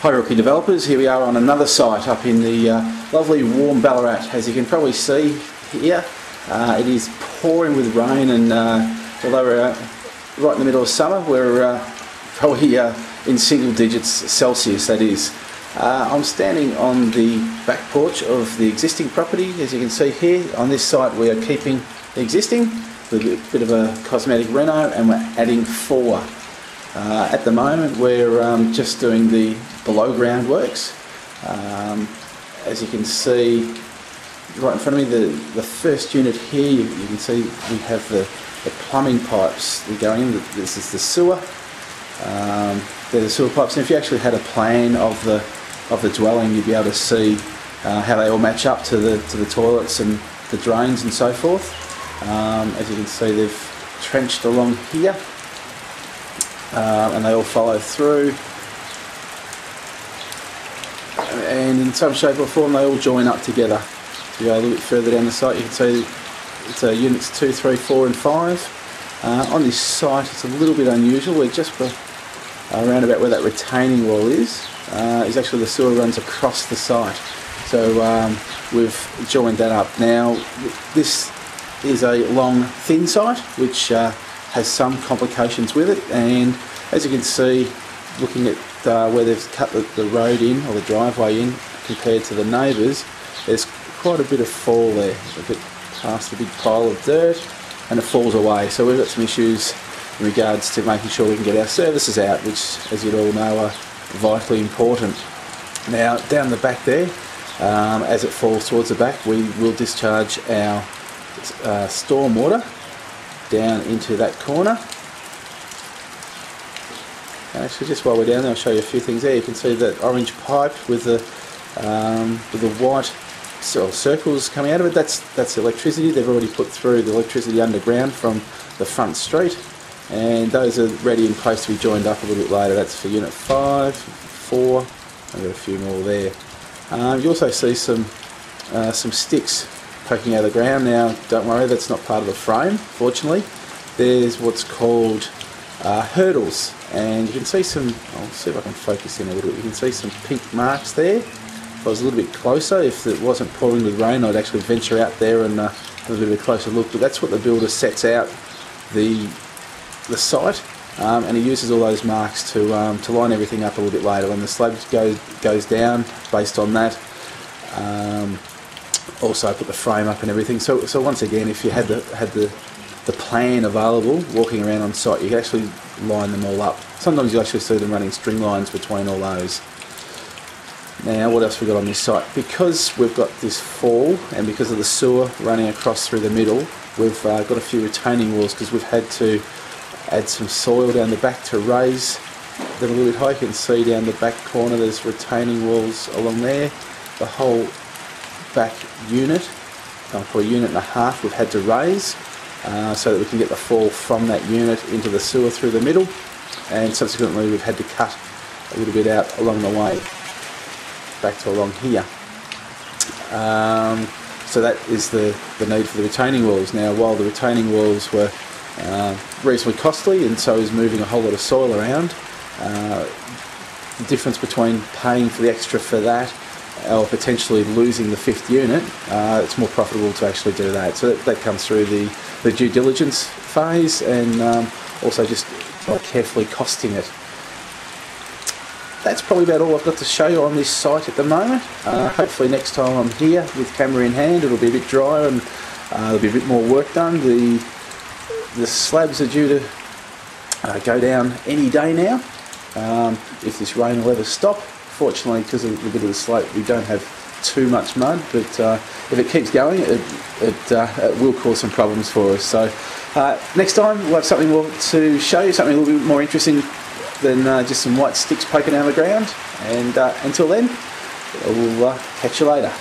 Hi Rookie Developers, here we are on another site up in the lovely warm Ballarat. As you can probably see here, it is pouring with rain, and although we're right in the middle of summer, we're probably in single digits Celsius, that is. I'm standing on the back porch of the existing property. As you can see here, on this site we are keeping the existing with a bit of a cosmetic reno, and we're adding 4. At the moment we're just doing the below ground works. As you can see right in front of me, the first unit here, you can see we have the plumbing pipes that go in. This is the sewer. They're the sewer pipes, and if you actually had a plan of the dwelling, you'd be able to see how they all match up to the toilets and the drains and so forth. As you can see, they've trenched along here, and they all follow through, and in some shape or form they all join up together. If you go a little bit further down the site, you can see it's units 2, 3, 4 and 5. On this site it's a little bit unusual. We're just around about where that retaining wall is actually the sewer runs across the site, so we've joined that up. Now this is a long thin site which has some complications with it, and as you can see, looking at where they've cut the road in, or the driveway in, compared to the neighbours, there's quite a bit of fall there, a bit past a big pile of dirt, and it falls away. So we've got some issues in regards to making sure we can get our services out, which, as you'd all know, are vitally important. Now down the back there, as it falls towards the back, we will discharge our storm water down into that corner. And actually, just while we're down there, I'll show you a few things there. You can see that orange pipe with the white circles coming out of it. That's electricity. They've already put through the electricity underground from the front street, and those are ready in place to be joined up a little bit later. That's for unit 5, 4. I've got a few more there. You also see some sticks poking out of the ground. Now don't worry, that's not part of the frame, fortunately. There's what's called hurdles, and you can see some, I'll see if I can focus in a little bit, you can see some pink marks there. If I was a little bit closer, if it wasn't pouring with rain, I'd actually venture out there and have a bit of a closer look, but that's what the builder sets out the site, and he uses all those marks to line everything up a little bit later when the slab goes down based on that. Also put the frame up and everything. So once again, if you had the plan available walking around on site, you can actually line them all up. Sometimes you actually see them running string lines between all those. Now what else we got on this site? Because we've got this fall, and because of the sewer running across through the middle, we've got a few retaining walls, because we've had to add some soil down the back to raise them a little bit high. You can see down the back corner there's retaining walls along there. The whole back unit, for a unit and a half, we've had to raise so that we can get the fall from that unit into the sewer through the middle, and subsequently we've had to cut a little bit out along the way back to along here. So that is the need for the retaining walls. Now while the retaining walls were reasonably costly, and so is moving a whole lot of soil around, the difference between paying for the extra for that or potentially losing the 5th unit, it's more profitable to actually do that. So that comes through the due diligence phase, and also just carefully costing it. That's probably about all I've got to show you on this site at the moment. Hopefully next time I'm here with camera in hand, it'll be a bit drier and there'll be a bit more work done. The slabs are due to go down any day now, if this rain will ever stop. Fortunately, because of the bit of the slope, we don't have too much mud, but if it keeps going, it will cause some problems for us. So next time we'll have something more to show you, something a little bit more interesting than just some white sticks poking out of the ground. And until then, we'll catch you later.